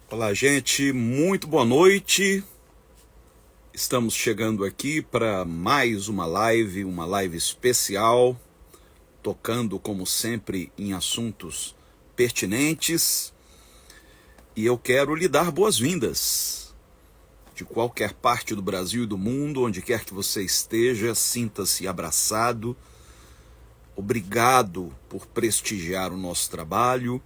Olá, gente, muito boa noite. Estamos chegando aqui para mais uma live especial, tocando, como sempre, em assuntos pertinentes. E eu quero lhe dar boas-vindas. De qualquer parte do Brasil e do mundo, onde quer que você esteja, sinta-se abraçado. Obrigado por prestigiar o nosso trabalho.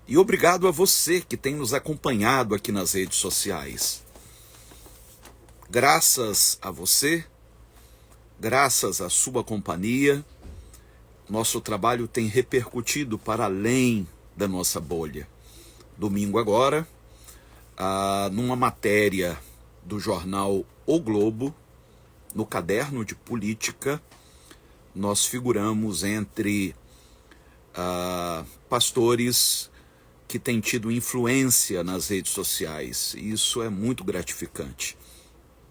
E obrigado a você que tem nos acompanhado aqui nas redes sociais. Graças a você, graças à sua companhia, nosso trabalho tem repercutido para além da nossa bolha. Domingo agora, numa matéria do jornal O Globo, no caderno de política, nós figuramos entre pastores que têm tido influência nas redes sociais. Isso é muito gratificante.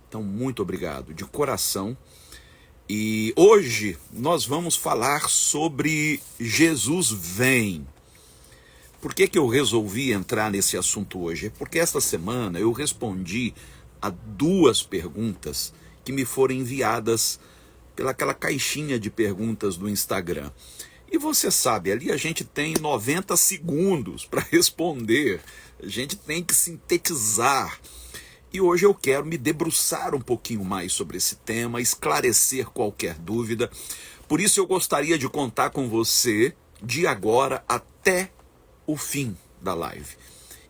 Então, muito obrigado, de coração. E hoje nós vamos falar sobre Jesus vem. Por que eu resolvi entrar nesse assunto hoje? É porque esta semana eu respondi a 2 perguntas que me foram enviadas pelaquela caixinha de perguntas do Instagram. E você sabe, ali a gente tem 90 segundos para responder, a gente tem que sintetizar. E hoje eu quero me debruçar um pouquinho mais sobre esse tema, esclarecer qualquer dúvida. Por isso eu gostaria de contar com você de agora até o fim da live.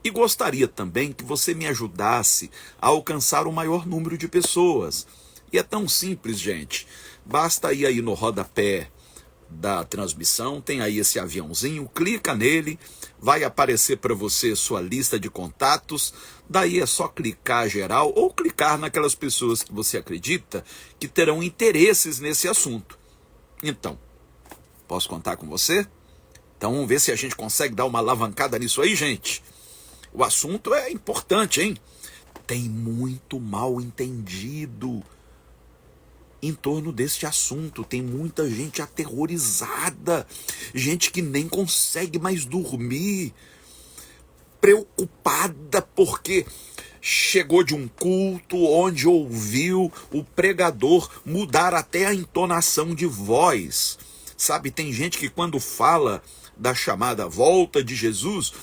E gostaria também que você me ajudasse a alcançar o maior número de pessoas. E é tão simples, gente. Basta ir aí no rodapé da transmissão, tem aí esse aviãozinho, clica nele, vai aparecer para você sua lista de contatos, daí é só clicar geral ou clicar naquelas pessoas que você acredita que terão interesses nesse assunto. Então, posso contar com você? Então vamos ver se a gente consegue dar uma alavancada nisso aí, gente. O assunto é importante, hein? Tem muito mal entendido em torno deste assunto. Tem muita gente aterrorizada, gente que nem consegue mais dormir, preocupada porque chegou de um culto onde ouviu o pregador mudar até a entonação de voz. Sabe, tem gente que quando fala da chamada volta de Jesus,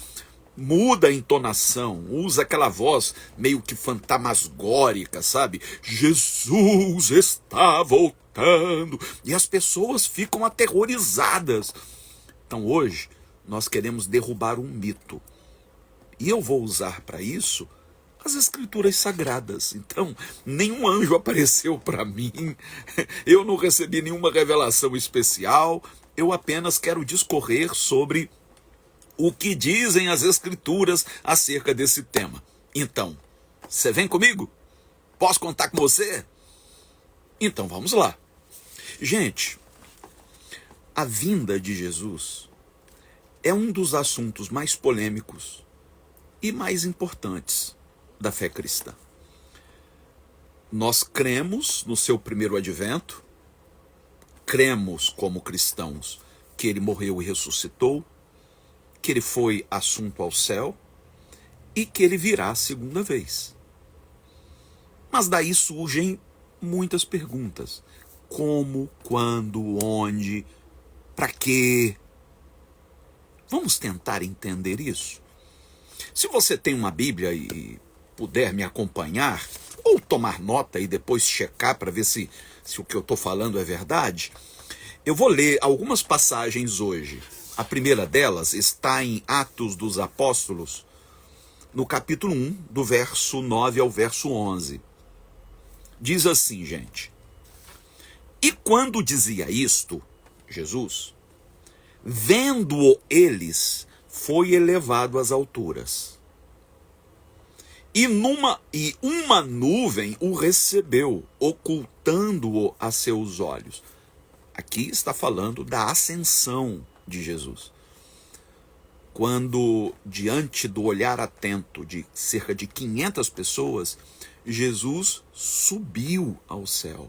muda a entonação, usa aquela voz meio que fantasmagórica, sabe? Jesus está voltando. E as pessoas ficam aterrorizadas. Então hoje nós queremos derrubar um mito. E eu vou usar para isso as escrituras sagradas. Então, nenhum anjo apareceu para mim. Eu não recebi nenhuma revelação especial. Eu apenas quero discorrer sobre o que dizem as escrituras acerca desse tema. Então, você vem comigo? Posso contar com você? Então vamos lá. Gente, a vinda de Jesus é um dos assuntos mais polêmicos e mais importantes da fé cristã. Nós cremos no seu primeiro advento, cremos como cristãos que ele morreu e ressuscitou, que ele foi assunto ao céu e que ele virá a segunda vez. Mas daí surgem muitas perguntas. Como, quando, onde, para quê? Vamos tentar entender isso? Se você tem uma Bíblia e puder me acompanhar, ou tomar nota e depois checar para ver se o que eu estou falando é verdade, eu vou ler algumas passagens hoje. A primeira delas está em Atos dos Apóstolos, no capítulo 1, do verso 9 ao verso 11. Diz assim, gente: E quando dizia isto, Jesus, vendo-o eles, foi elevado às alturas. E uma nuvem o recebeu, ocultando-o a seus olhos. Aqui está falando da ascensão de Jesus. Quando, diante do olhar atento de cerca de 500 pessoas, Jesus subiu ao céu.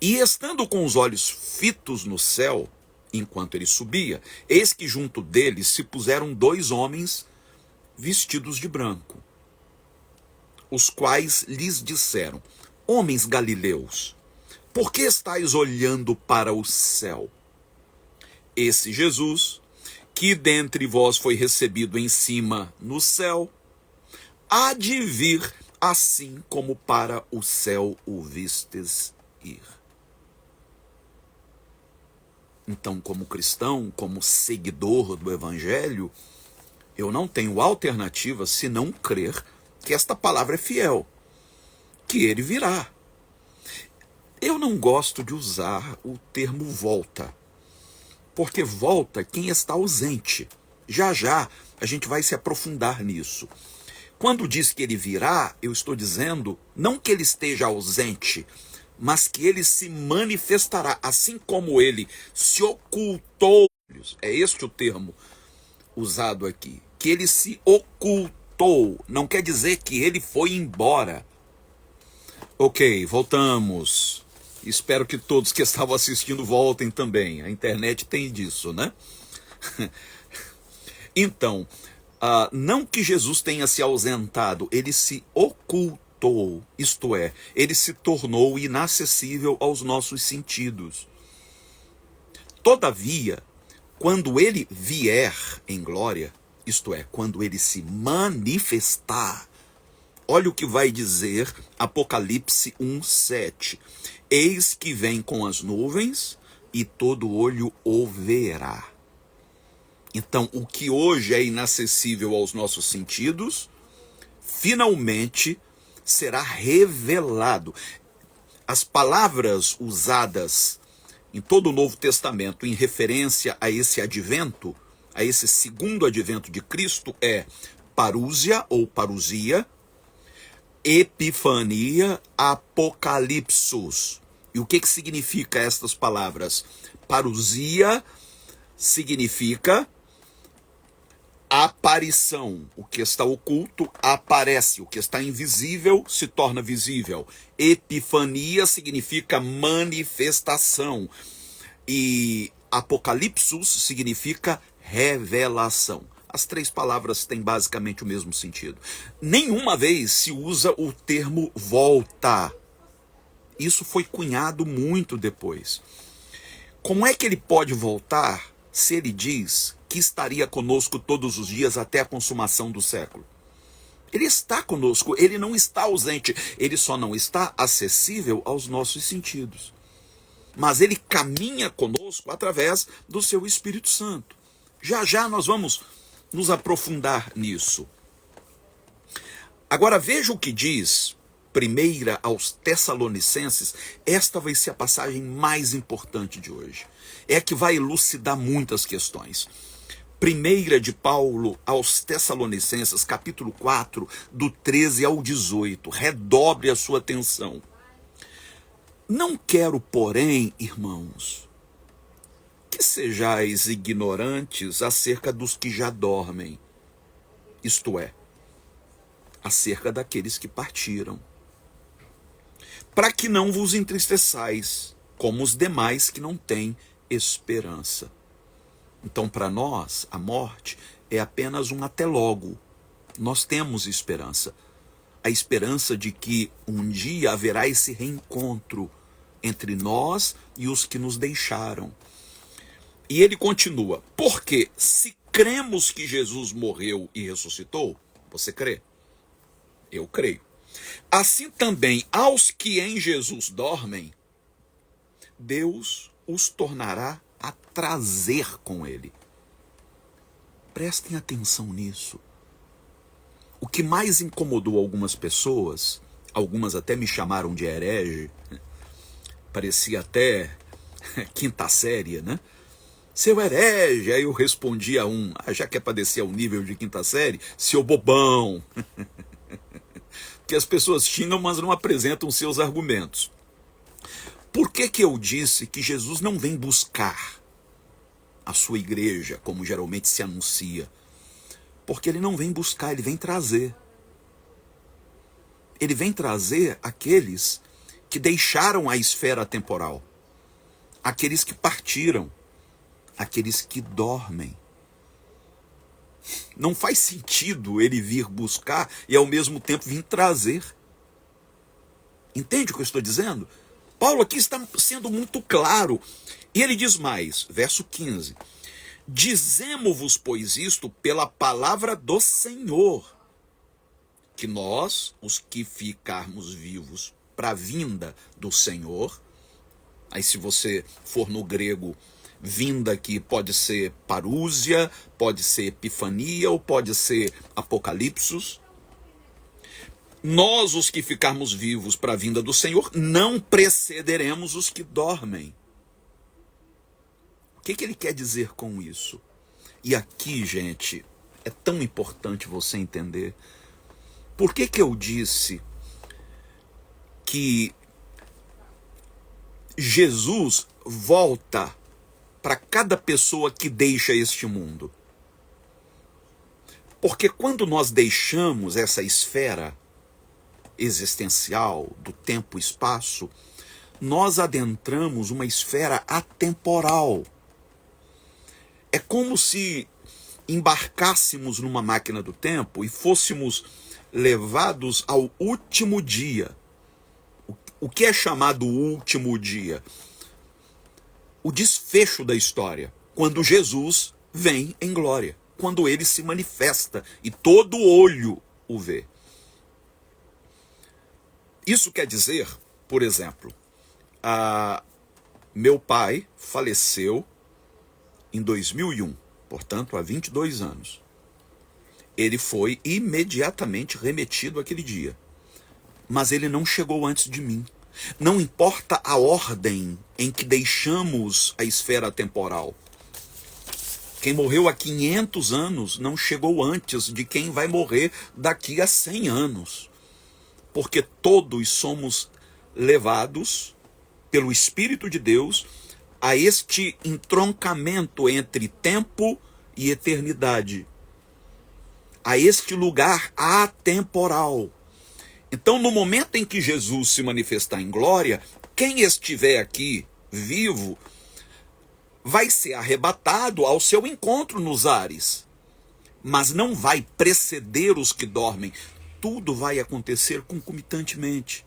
E estando com os olhos fitos no céu, enquanto ele subia, eis que junto dele se puseram 2 homens vestidos de branco, os quais lhes disseram: homens galileus, por que estáis olhando para o céu? Esse Jesus, que dentre vós foi recebido em cima no céu, há de vir assim como para o céu o vistes ir. Então, como cristão, como seguidor do Evangelho, eu não tenho alternativa senão crer que esta palavra é fiel, que ele virá. Eu não gosto de usar o termo volta, porque volta quem está ausente. Já já a gente vai se aprofundar nisso. Quando diz que ele virá, eu estou dizendo não que ele esteja ausente, mas que ele se manifestará, assim como ele se ocultou. É este o termo usado aqui, que ele se ocultou, não quer dizer que ele foi embora. Ok, voltamos. Espero que todos que estavam assistindo voltem também. A internet tem disso, né? Então, não que Jesus tenha se ausentado, ele se ocultou, isto é, ele se tornou inacessível aos nossos sentidos. Todavia, quando ele vier em glória, isto é, quando ele se manifestar, olha o que vai dizer Apocalipse 1:7. Eis que vem com as nuvens e todo olho o verá. Então, o que hoje é inacessível aos nossos sentidos, finalmente será revelado. As palavras usadas em todo o Novo Testamento em referência a esse advento, a esse segundo advento de Cristo, é parúsia ou parousia, epifania, apocalipsos. E o que significa estas palavras? Parousia significa aparição. O que está oculto aparece. O que está invisível se torna visível. Epifania significa manifestação. E apocalipsus significa revelação. As três palavras têm basicamente o mesmo sentido. Nenhuma vez se usa o termo volta. Isso foi cunhado muito depois. Como é que ele pode voltar se ele diz que estaria conosco todos os dias até a consumação do século? Ele está conosco, ele não está ausente, ele só não está acessível aos nossos sentidos. Mas ele caminha conosco através do seu Espírito Santo. Já já nós vamos nos aprofundar nisso. Agora veja o que diz 1 aos Tessalonicenses. Esta vai ser a passagem mais importante de hoje. É a que vai elucidar muitas questões. 1 de Paulo aos Tessalonicenses, capítulo 4, do 13 ao 18. Redobre a sua atenção. Não quero, porém, irmãos, que sejais ignorantes acerca dos que já dormem, isto é, acerca daqueles que partiram, para que não vos entristeçais, como os demais que não têm esperança. Então, para nós, a morte é apenas um até logo. Nós temos esperança. A esperança de que um dia haverá esse reencontro entre nós e os que nos deixaram. E ele continua: porque se cremos que Jesus morreu e ressuscitou, você crê? Eu creio. Assim também aos que em Jesus dormem, Deus os tornará a trazer com ele. Prestem atenção nisso. O que mais incomodou algumas pessoas, algumas até me chamaram de herege, parecia até quinta série, né? Seu herege, aí eu respondi a já que é para descer ao nível de quinta série, seu bobão. Que as pessoas xingam, mas não apresentam seus argumentos. Por que eu disse que Jesus não vem buscar a sua igreja, como geralmente se anuncia? Porque ele não vem buscar, ele vem trazer. Ele vem trazer aqueles que deixaram a esfera temporal, aqueles que partiram, aqueles que dormem. Não faz sentido ele vir buscar e ao mesmo tempo vir trazer. Entende o que eu estou dizendo? Paulo aqui está sendo muito claro. E ele diz mais, verso 15: dizemo-vos, pois, isto pela palavra do Senhor, que nós, os que ficarmos vivos para a vinda do Senhor, aí se você for no grego, vinda aqui pode ser parúzia, pode ser epifania ou pode ser apocalipsos. Nós, os que ficarmos vivos para a vinda do Senhor, não precederemos os que dormem. O que ele quer dizer com isso? E aqui, gente, é tão importante você entender. Por que eu disse que Jesus volta para cada pessoa que deixa este mundo? Porque quando nós deixamos essa esfera existencial do tempo e espaço, nós adentramos uma esfera atemporal. É como se embarcássemos numa máquina do tempo e fôssemos levados ao último dia. O que é chamado último dia? O desfecho da história, quando Jesus vem em glória, quando ele se manifesta e todo olho o vê. Isso quer dizer, por exemplo, meu pai faleceu em 2001, portanto há 22 anos. Ele foi imediatamente remetido aquele dia. Mas ele não chegou antes de mim. Não importa a ordem em que deixamos a esfera temporal. Quem morreu há 500 anos não chegou antes de quem vai morrer daqui a 100 anos. Porque todos somos levados pelo Espírito de Deus a este entroncamento entre tempo e eternidade. A este lugar atemporal. Então, no momento em que Jesus se manifestar em glória, quem estiver aqui vivo vai ser arrebatado ao seu encontro nos ares. Mas não vai preceder os que dormem. Tudo vai acontecer concomitantemente.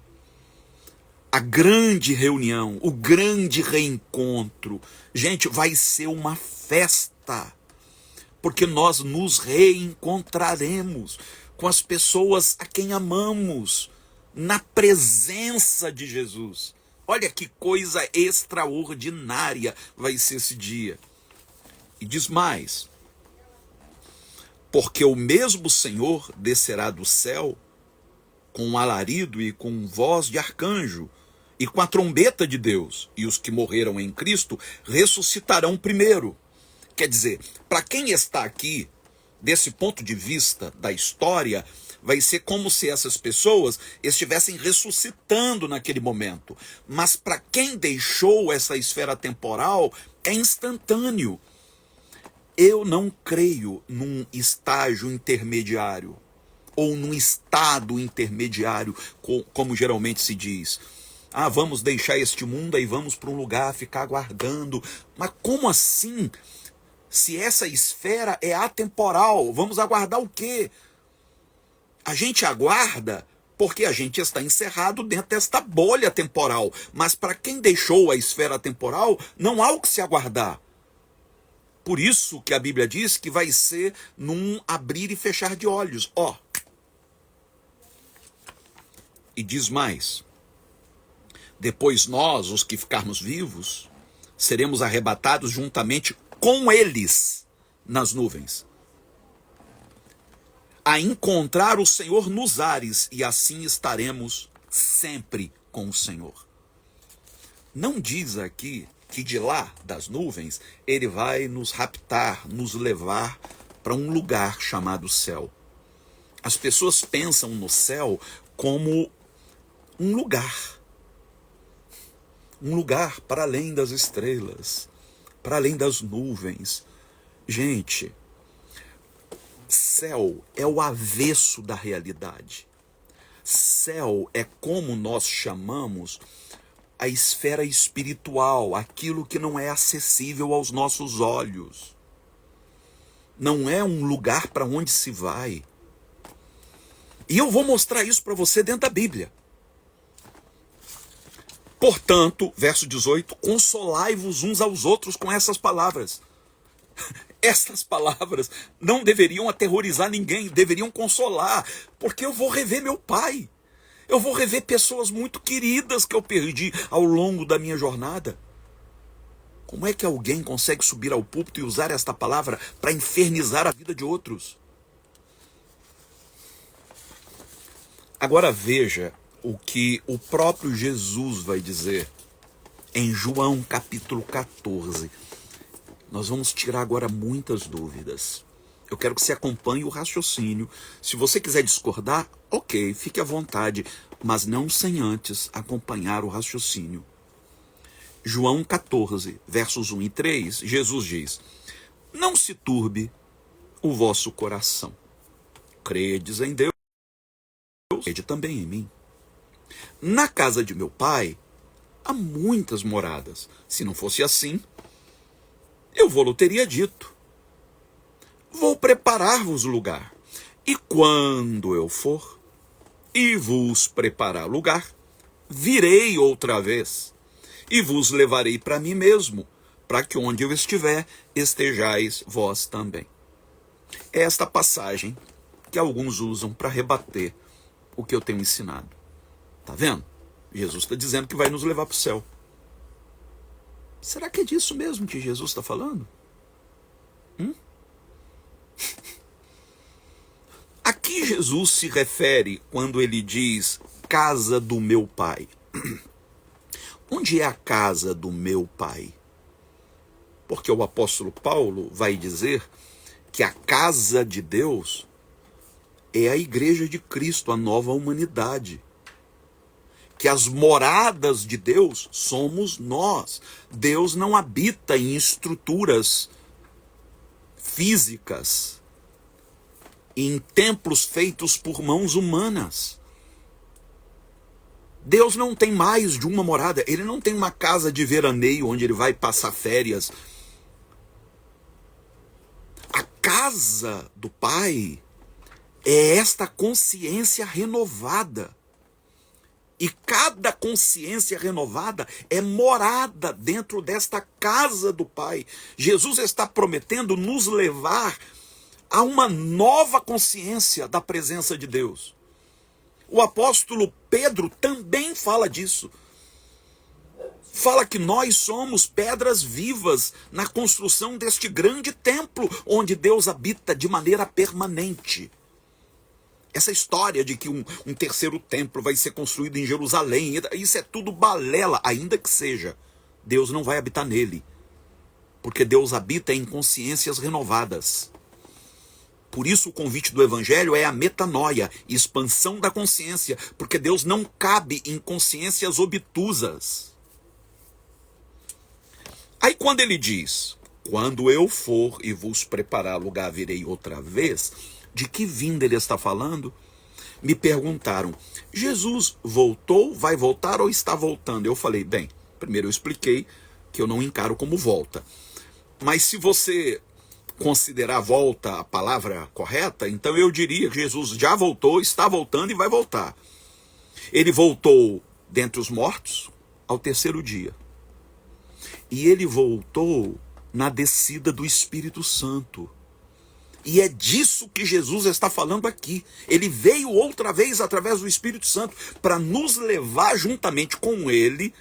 A grande reunião, o grande reencontro, gente, vai ser uma festa. Porque nós nos reencontraremos com as pessoas a quem amamos, na presença de Jesus. Olha que coisa extraordinária vai ser esse dia. E diz mais: porque o mesmo Senhor descerá do céu com um alarido e com voz de arcanjo e com a trombeta de Deus, e os que morreram em Cristo ressuscitarão primeiro. Quer dizer, para quem está aqui, desse ponto de vista da história, vai ser como se essas pessoas estivessem ressuscitando naquele momento. Mas para quem deixou essa esfera temporal, é instantâneo. Eu não creio num estágio intermediário, ou num estado intermediário, como geralmente se diz. Vamos deixar este mundo e vamos para um lugar ficar aguardando. Mas como assim? Se essa esfera é atemporal, vamos aguardar o quê? A gente aguarda porque a gente está encerrado dentro desta bolha temporal. Mas para quem deixou a esfera temporal, não há o que se aguardar. Por isso que a Bíblia diz que vai ser num abrir e fechar de olhos. E diz mais: depois nós, os que ficarmos vivos, seremos arrebatados juntamente com eles nas nuvens, a encontrar o Senhor nos ares, e assim estaremos sempre com o Senhor. Não diz aqui que de lá, das nuvens, ele vai nos raptar, nos levar para um lugar chamado céu. As pessoas pensam no céu como um lugar para além das estrelas, para além das nuvens. Gente, céu é o avesso da realidade. Céu é como nós chamamos a esfera espiritual, aquilo que não é acessível aos nossos olhos. não é um lugar para onde se vai. E eu vou mostrar isso para você dentro da Bíblia. Portanto, verso 18, consolai-vos uns aos outros com essas palavras. Essas palavras não deveriam aterrorizar ninguém, deveriam consolar, porque eu vou rever meu pai. Eu vou rever pessoas muito queridas que eu perdi ao longo da minha jornada. Como é que alguém consegue subir ao púlpito e usar esta palavra para infernizar a vida de outros? Agora veja o que o próprio Jesus vai dizer em João capítulo 14. Nós vamos tirar agora muitas dúvidas. Eu quero que você acompanhe o raciocínio. Se você quiser discordar, ok, fique à vontade, mas não sem antes acompanhar o raciocínio. João 14, versos 1 e 3, Jesus diz: não se turbe o vosso coração. Credes em Deus, crede também em mim. Na casa de meu pai há muitas moradas. Se não fosse assim, eu vou-lhe teria dito. Vou preparar-vos lugar. E quando eu for e vos preparar lugar, virei outra vez e vos levarei para mim mesmo, para que onde eu estiver, estejais vós também. É esta passagem que alguns usam para rebater o que eu tenho ensinado. Tá vendo? Jesus está dizendo que vai nos levar para o céu. Será que é disso mesmo que Jesus está falando? A que Jesus se refere quando ele diz casa do meu pai? Onde é a casa do meu pai? Porque o apóstolo Paulo vai dizer que a casa de Deus é a igreja de Cristo, a nova humanidade. Que as moradas de Deus somos nós. Deus não habita em estruturas físicas, em templos feitos por mãos humanas. Deus não tem mais de uma morada. Ele não tem uma casa de veraneio onde ele vai passar férias. A casa do Pai é esta consciência renovada. E cada consciência renovada é morada dentro desta casa do Pai. Jesus está prometendo nos levar a uma nova consciência da presença de Deus. O apóstolo Pedro também fala disso. Fala que nós somos pedras vivas na construção deste grande templo onde Deus habita de maneira permanente. Essa história de que um terceiro templo vai ser construído em Jerusalém, isso é tudo balela, ainda que seja. Deus não vai habitar nele, porque Deus habita em consciências renovadas. Por isso o convite do Evangelho é a metanoia, expansão da consciência, porque Deus não cabe em consciências obtusas. Aí quando ele diz, quando eu for e vos preparar lugar, virei outra vez, de que vinda ele está falando? Me perguntaram, Jesus voltou, vai voltar ou está voltando? Eu falei, bem, primeiro eu expliquei que eu não encaro como volta. Mas se você considerar volta a palavra correta, então eu diria que Jesus já voltou, está voltando e vai voltar. Ele voltou dentre os mortos ao terceiro dia. E ele voltou na descida do Espírito Santo. E é disso que Jesus está falando aqui. Ele veio outra vez através do Espírito Santo para nos levar juntamente com ele,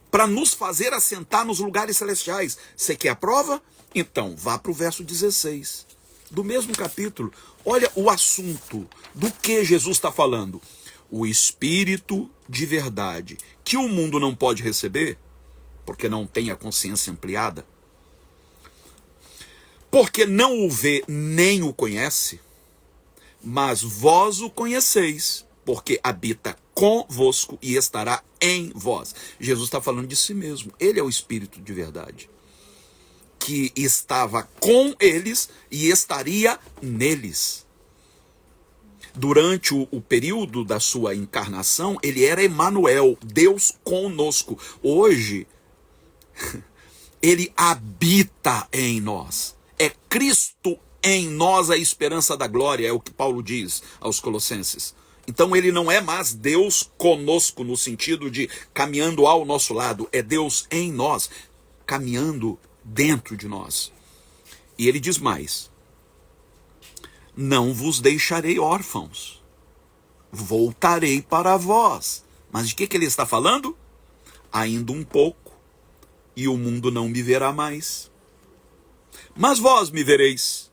para nos fazer assentar nos lugares celestiais. Você quer a prova? Então, vá para o verso 16 do mesmo capítulo. Olha o assunto do que Jesus está falando. O Espírito de verdade, que o mundo não pode receber, porque não tem a consciência ampliada, porque não o vê nem o conhece, mas vós o conheceis, porque habita convosco e estará em vós. Jesus está falando de si mesmo. Ele é o Espírito de verdade, que estava com eles e estaria neles. Durante o período da sua encarnação, ele era Emanuel, Deus conosco. Hoje, ele habita em nós. É Cristo em nós a esperança da glória, é o que Paulo diz aos Colossenses. Então ele não é mais Deus conosco, no sentido de caminhando ao nosso lado, é Deus em nós, caminhando dentro de nós. E ele diz mais: não vos deixarei órfãos, voltarei para vós. Mas de que ele está falando? Ainda um pouco, e o mundo não me verá mais. Mas vós me vereis,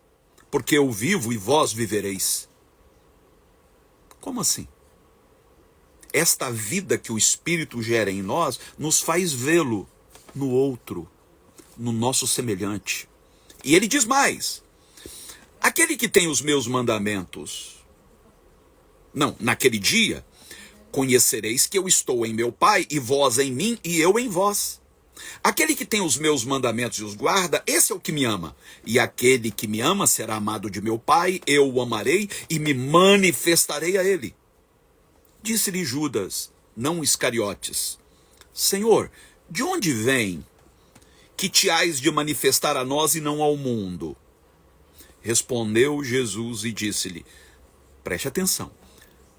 porque eu vivo e vós vivereis. Como assim? Esta vida que o Espírito gera em nós nos faz vê-lo no outro, no nosso semelhante. E ele diz mais: aquele que tem os meus mandamentos, não, naquele dia, conhecereis que eu estou em meu Pai, e vós em mim, e eu em vós. Aquele que tem os meus mandamentos e os guarda, esse é o que me ama. E aquele que me ama será amado de meu Pai, eu o amarei e me manifestarei a ele. Disse-lhe Judas, não Iscariotes: Senhor, de onde vem que te hás de manifestar a nós e não ao mundo? Respondeu Jesus e disse-lhe: preste atenção,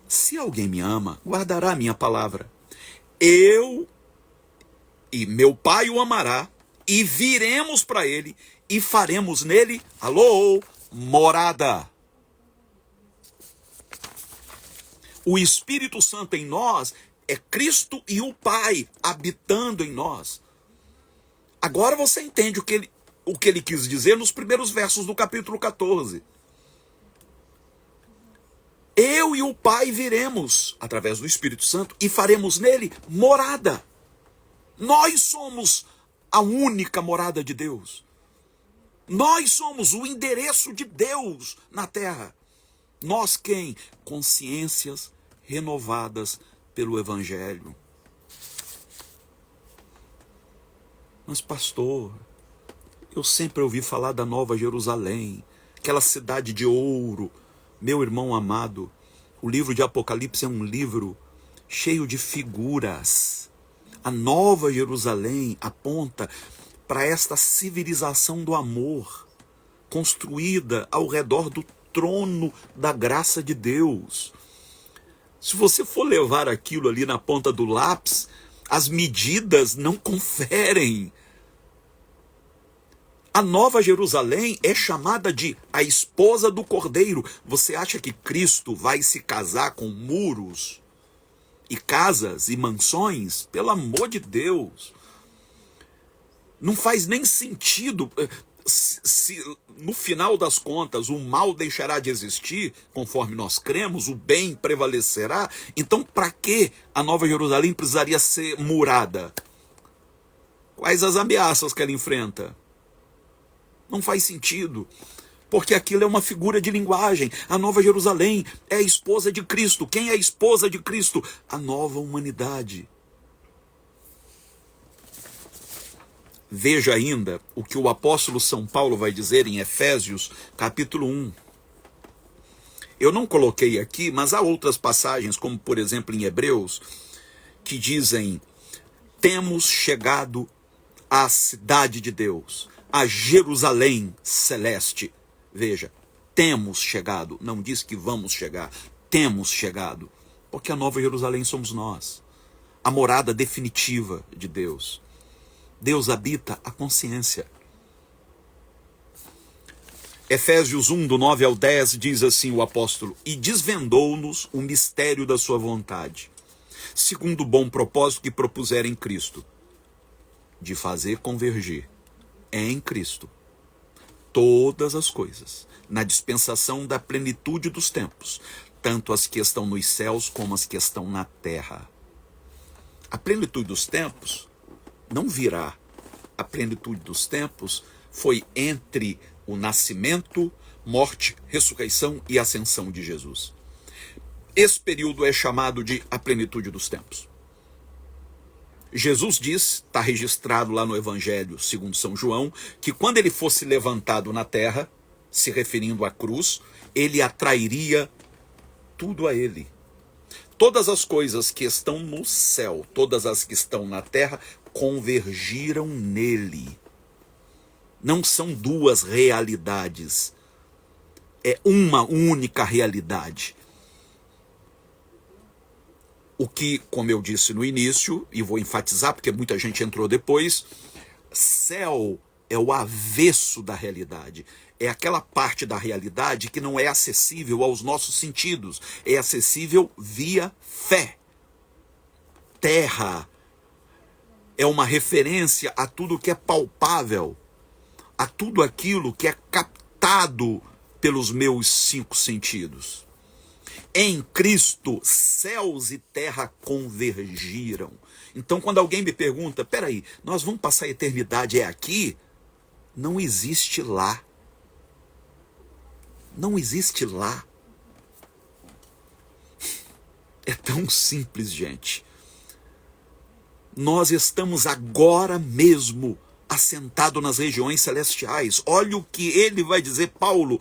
se alguém me ama, guardará a minha palavra. Eu e meu Pai o amará, e viremos para ele, e faremos nele, alô, morada. O Espírito Santo em nós é Cristo e o Pai habitando em nós. Agora você entende o que ele quis dizer nos primeiros versos do capítulo 14. Eu e o Pai viremos, através do Espírito Santo, e faremos nele morada. Nós somos a única morada de Deus. Nós somos o endereço de Deus na terra. Nós quem? Consciências renovadas pelo Evangelho. Mas pastor, eu sempre ouvi falar da Nova Jerusalém, aquela cidade de ouro. Meu irmão amado, o livro de Apocalipse é um livro cheio de figuras. A Nova Jerusalém aponta para esta civilização do amor, construída ao redor do trono da graça de Deus. Se você for levar aquilo ali na ponta do lápis, as medidas não conferem. A Nova Jerusalém é chamada de a esposa do Cordeiro. Você acha que Cristo vai se casar com muros e casas e mansões? Pelo amor de Deus. Não faz nem sentido. Se no final das contas o mal deixará de existir, conforme nós cremos, o bem prevalecerá, então para que a Nova Jerusalém precisaria ser murada? Quais as ameaças que ela enfrenta? Não faz sentido, porque aquilo é uma figura de linguagem. A Nova Jerusalém é a esposa de Cristo. Quem é a esposa de Cristo? A nova humanidade. Veja ainda o que o apóstolo São Paulo vai dizer em Efésios, capítulo 1. Eu não coloquei aqui, mas há outras passagens, como por exemplo em Hebreus, que dizem: temos chegado à cidade de Deus, a Jerusalém celeste. Veja, temos chegado, não diz que vamos chegar, temos chegado, porque a Nova Jerusalém somos nós, a morada definitiva de Deus. Deus habita a consciência. Efésios 1, do 9 ao 10, diz assim o apóstolo: e desvendou-nos o mistério da sua vontade, segundo o bom propósito que propusera em Cristo, de fazer convergir em Cristo todas as coisas, na dispensação da plenitude dos tempos, tanto as que estão nos céus como as que estão na terra. A plenitude dos tempos não virá. A plenitude dos tempos foi entre o nascimento, morte, ressurreição e ascensão de Jesus. Esse período é chamado de a plenitude dos tempos. Jesus diz, está registrado lá no Evangelho segundo São João, que quando ele fosse levantado na terra, se referindo à cruz, ele atrairia tudo a ele. Todas as coisas que estão no céu, todas as que estão na terra, convergiram nele. Não são duas realidades. é uma única realidade. O que, como eu disse no início, e vou enfatizar porque muita gente entrou depois, céu é o avesso da realidade. É aquela parte da realidade que não é acessível aos nossos sentidos. É acessível via fé. Terra é uma referência a tudo que é palpável, a tudo aquilo que é captado pelos meus 5 sentidos. Em Cristo, céus e terra convergiram. Então, quando alguém me pergunta, peraí, nós vamos passar a eternidade aqui? Não existe lá. Não existe lá. É tão simples, gente. Nós estamos agora mesmo assentados nas regiões celestiais. Olha o que ele vai dizer, Paulo,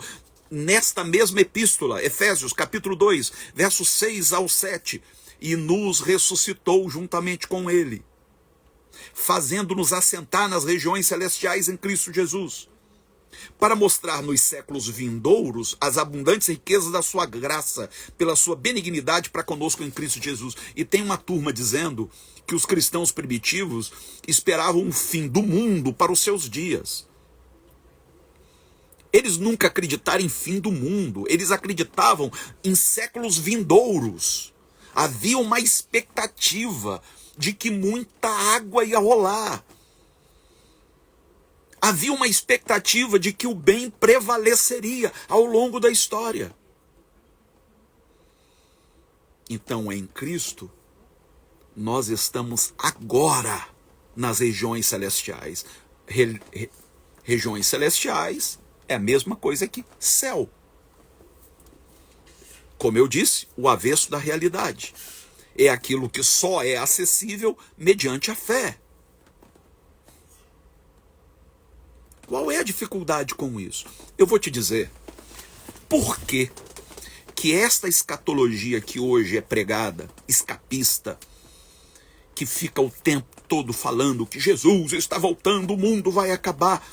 nesta mesma epístola, Efésios capítulo 2, versos 6 ao 7. E nos ressuscitou juntamente com ele, fazendo-nos assentar nas regiões celestiais em Cristo Jesus, para mostrar nos séculos vindouros as abundantes riquezas da sua graça, pela sua benignidade para conosco em Cristo Jesus. E tem uma turma dizendo que os cristãos primitivos esperavam o fim do mundo para os seus dias. Eles nunca acreditaram em fim do mundo, eles acreditavam em séculos vindouros. Havia uma expectativa de que muita água ia rolar. Havia uma expectativa de que o bem prevaleceria ao longo da história. Então, em Cristo, nós estamos agora nas regiões celestiais. Regiões celestiais é a mesma coisa que céu. Como eu disse, o avesso da realidade. É aquilo que só é acessível mediante a fé. Qual é a dificuldade com isso? Eu vou te dizer. Por que esta escatologia que hoje é pregada, escapista, que fica o tempo todo falando que Jesus está voltando, o mundo vai acabar,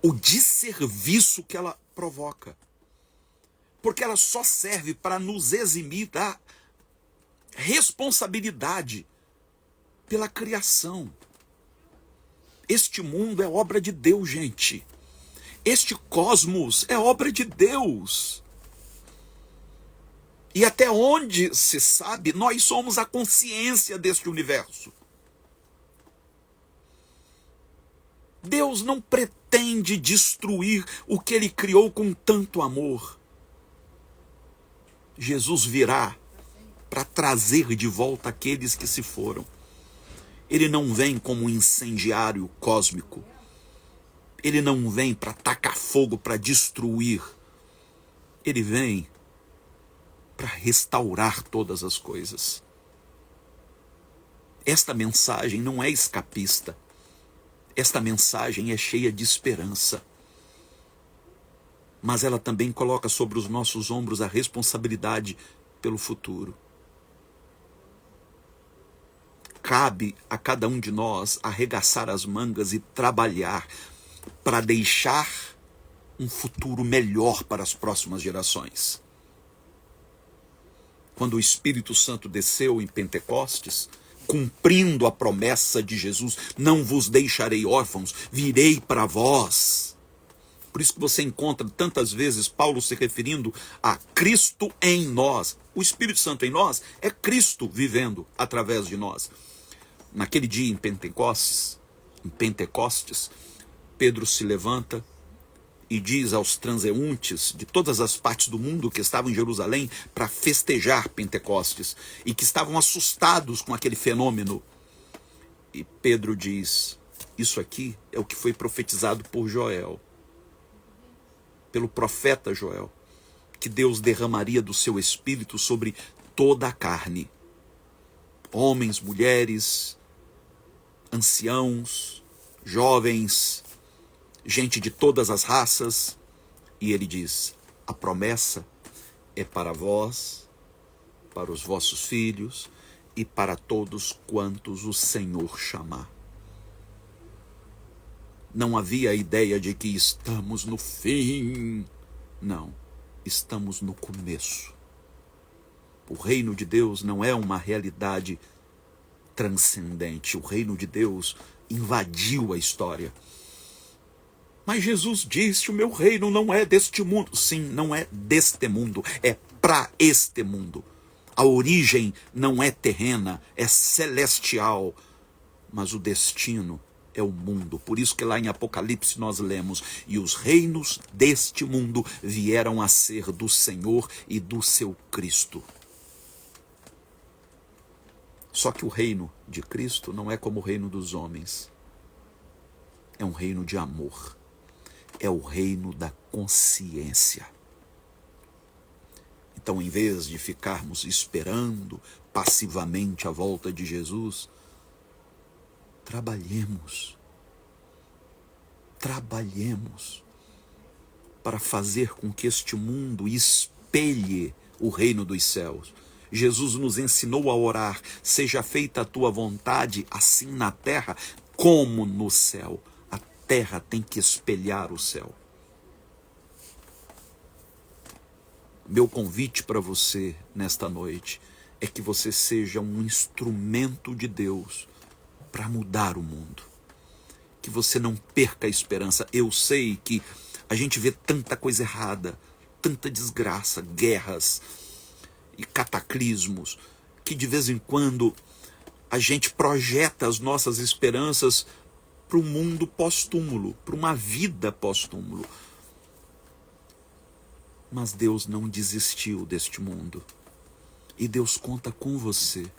o desserviço que ela provoca. Porque ela só serve para nos eximir da responsabilidade pela criação. Este mundo é obra de Deus, gente. Este cosmos é obra de Deus. E até onde se sabe, nós somos a consciência deste universo. Deus não pretende destruir o que ele criou com tanto amor. Jesus virá para trazer de volta aqueles que se foram. Ele não vem como um incendiário cósmico. Ele não vem para tacar fogo, para destruir. Ele vem para restaurar todas as coisas. Esta mensagem não é escapista. Esta mensagem é cheia de esperança. Mas ela também coloca sobre os nossos ombros a responsabilidade pelo futuro. Cabe a cada um de nós arregaçar as mangas e trabalhar para deixar um futuro melhor para as próximas gerações. Quando o Espírito Santo desceu em Pentecostes, cumprindo a promessa de Jesus, não vos deixarei órfãos, virei para vós. Por isso que você encontra tantas vezes Paulo se referindo a Cristo em nós. O Espírito Santo em nós é Cristo vivendo através de nós. Naquele dia em Pentecostes, Pedro se levanta e diz aos transeuntes de todas as partes do mundo que estavam em Jerusalém para festejar Pentecostes e que estavam assustados com aquele fenômeno. E Pedro diz, isso aqui é o que foi profetizado por Joel, pelo profeta Joel, que Deus derramaria do seu espírito sobre toda a carne. Homens, mulheres, anciãos, jovens, gente de todas as raças. E ele diz, a promessa é para vós, para os vossos filhos e para todos quantos o Senhor chamar. Não havia a ideia de que estamos no fim. Não, estamos no começo. O reino de Deus não é uma realidade transcendente. O reino de Deus invadiu a história. Mas Jesus disse: o meu reino não é deste mundo. Sim, não é deste mundo, é para este mundo. A origem não é terrena, é celestial. Mas o destino é o mundo. Por isso que lá em Apocalipse nós lemos: e os reinos deste mundo vieram a ser do Senhor e do seu Cristo. Só que o reino de Cristo não é como o reino dos homens. É um reino de amor. É o reino da consciência. Então, em vez de ficarmos esperando passivamente a volta de Jesus, trabalhemos para fazer com que este mundo espelhe o reino dos céus. Jesus nos ensinou a orar: seja feita a tua vontade, assim na terra como no céu. A terra tem que espelhar o céu. Meu convite para você nesta noite é que você seja um instrumento de Deus para mudar o mundo. Que você não perca a esperança. Eu sei que a gente vê tanta coisa errada, tanta desgraça, guerras e cataclismos, que de vez em quando a gente projeta as nossas esperanças para um mundo pós-túmulo, para uma vida pós-túmulo. Mas Deus não desistiu deste mundo. E Deus conta com você.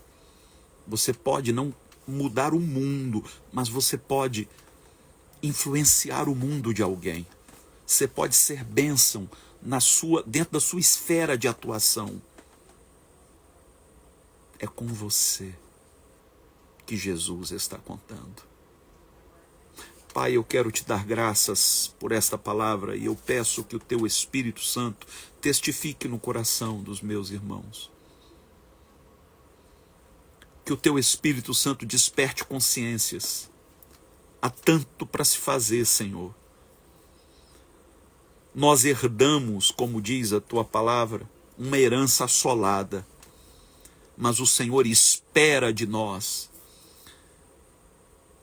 Você pode não mudar o mundo, mas você pode influenciar o mundo de alguém. Você pode ser bênção dentro da sua esfera de atuação. É com você que Jesus está contando. Pai, eu quero te dar graças por esta palavra e eu peço que o teu Espírito Santo testifique no coração dos meus irmãos. Que o teu Espírito Santo desperte consciências. Há tanto para se fazer, Senhor. Nós herdamos, como diz a tua palavra, uma herança assolada. Mas o Senhor espera de nós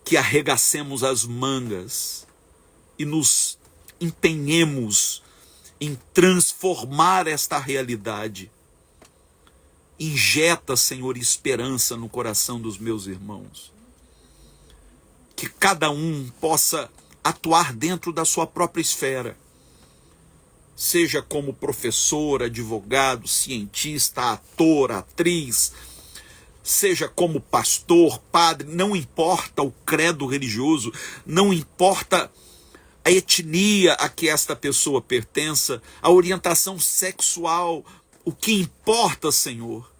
que arregacemos as mangas e nos empenhemos em transformar esta realidade. Injeta, Senhor, esperança no coração dos meus irmãos. Que cada um possa atuar dentro da sua própria esfera. Seja como professor, advogado, cientista, ator, atriz, seja como pastor, padre, não importa o credo religioso, não importa a etnia a que esta pessoa pertença, a orientação sexual, o que importa, Senhor,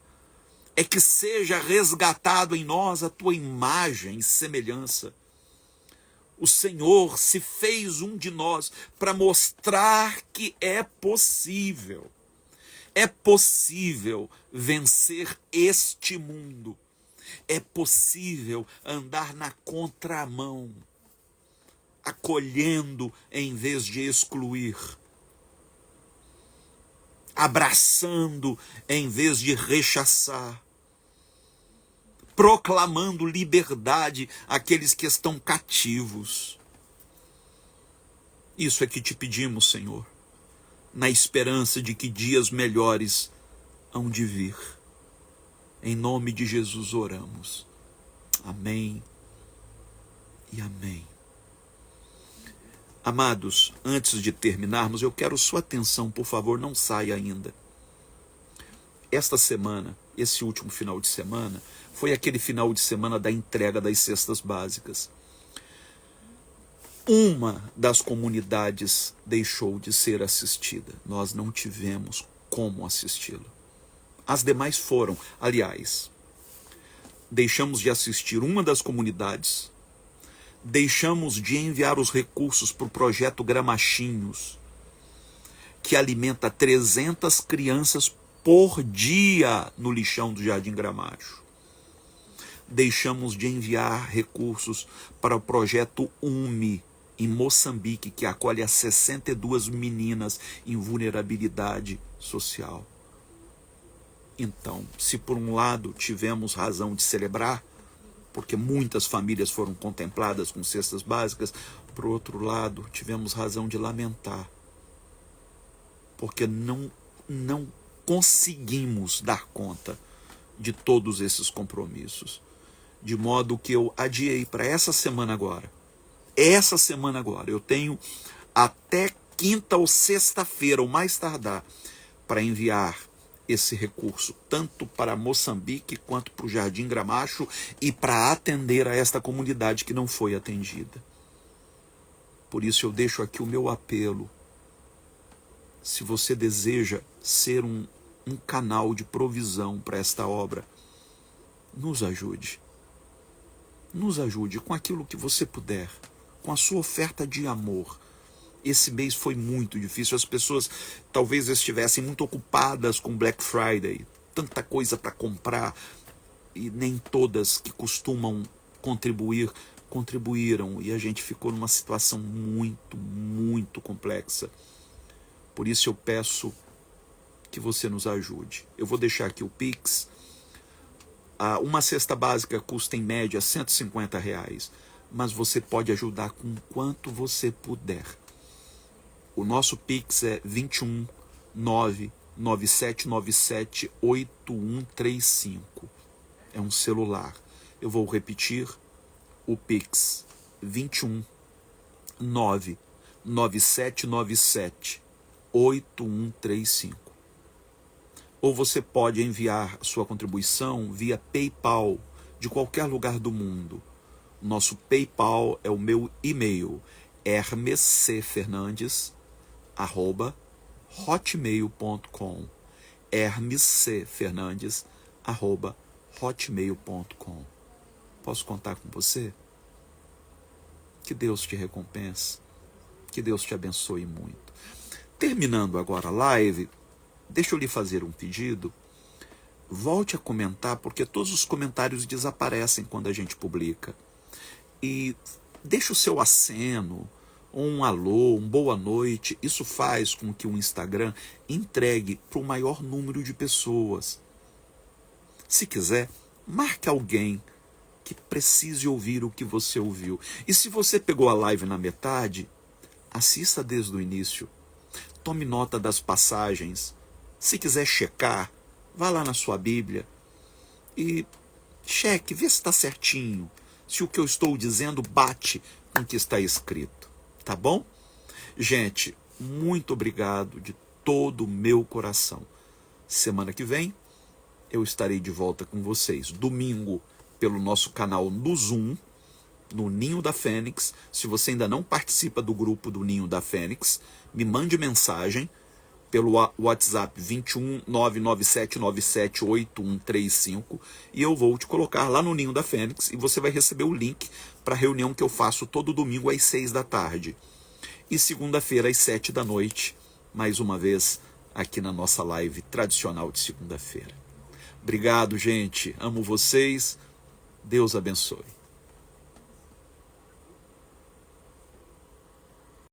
é que seja resgatado em nós a tua imagem e semelhança. O Senhor se fez um de nós para mostrar que é possível. É possível vencer este mundo. É possível andar na contramão, acolhendo em vez de excluir, abraçando em vez de rechaçar, proclamando liberdade àqueles que estão cativos. Isso é que te pedimos, Senhor, na esperança de que dias melhores hão de vir. Em nome de Jesus oramos. Amém e amém. Amados, antes de terminarmos, eu quero sua atenção, por favor, não saia ainda. Esta semana, esse último final de semana, foi aquele final de semana da entrega das cestas básicas. Uma das comunidades deixou de ser assistida. Nós não tivemos como assisti-la. As demais foram. Aliás, deixamos de assistir uma das comunidades, deixamos de enviar os recursos para o projeto Gramachinhos, que alimenta 300 crianças por dia no lixão do Jardim Gramacho. Deixamos de enviar recursos para o projeto UME, em Moçambique, que acolhe as 62 meninas em vulnerabilidade social. Então, se por um lado tivemos razão de celebrar, porque muitas famílias foram contempladas com cestas básicas, por outro lado, tivemos razão de lamentar, porque não conseguimos dar conta de todos esses compromissos. De modo que eu adiei para essa semana agora. Eu tenho até quinta ou sexta-feira, ou mais tardar, para enviar esse recurso, tanto para Moçambique quanto para o Jardim Gramacho, e para atender a esta comunidade que não foi atendida. Por isso eu deixo aqui o meu apelo. Se você deseja ser um canal de provisão para esta obra, nos ajude. Nos ajude com aquilo que você puder, com a sua oferta de amor. Esse mês foi muito difícil, as pessoas talvez estivessem muito ocupadas com Black Friday, tanta coisa para comprar, e nem todas que costumam contribuir, contribuíram, e a gente ficou numa situação muito, muito complexa. Por isso eu peço que você nos ajude. Eu vou deixar aqui o Pix. Uma cesta básica custa em média R$150, mas você pode ajudar com quanto você puder. O nosso Pix é 21 99797 8135. É um celular. Eu vou repetir o Pix: 21 99797 8135. Ou você pode enviar sua contribuição via PayPal de qualquer lugar do mundo. Nosso PayPal é o meu e-mail, hermescfernandes@hotmail.com. hermescfernandes@hotmail.com. Posso contar com você? Que Deus te recompense. Que Deus te abençoe muito. Terminando agora a live, deixa eu lhe fazer um pedido. Volte a comentar, porque todos os comentários desaparecem quando a gente publica. E deixa o seu aceno, um alô, um boa noite. Isso faz com que o Instagram entregue para o maior número de pessoas. Se quiser, marque alguém que precise ouvir o que você ouviu. E se você pegou a live na metade, assista desde o início. Tome nota das passagens. Se quiser checar, vá lá na sua Bíblia e cheque, vê se está certinho, se o que eu estou dizendo bate com o que está escrito. Tá bom? Gente, muito obrigado de todo o meu coração. Semana que vem eu estarei de volta com vocês. Domingo, pelo nosso canal no Zoom, no Ninho da Fênix. Se você ainda não participa do grupo do Ninho da Fênix, me mande mensagem pelo WhatsApp 21 99797 8135 e eu vou te colocar lá no Ninho da Fênix e você vai receber o link para a reunião que eu faço todo domingo às 6 da tarde. E segunda-feira às 7 da noite, mais uma vez, aqui na nossa live tradicional de segunda-feira. Obrigado, gente. Amo vocês. Deus abençoe.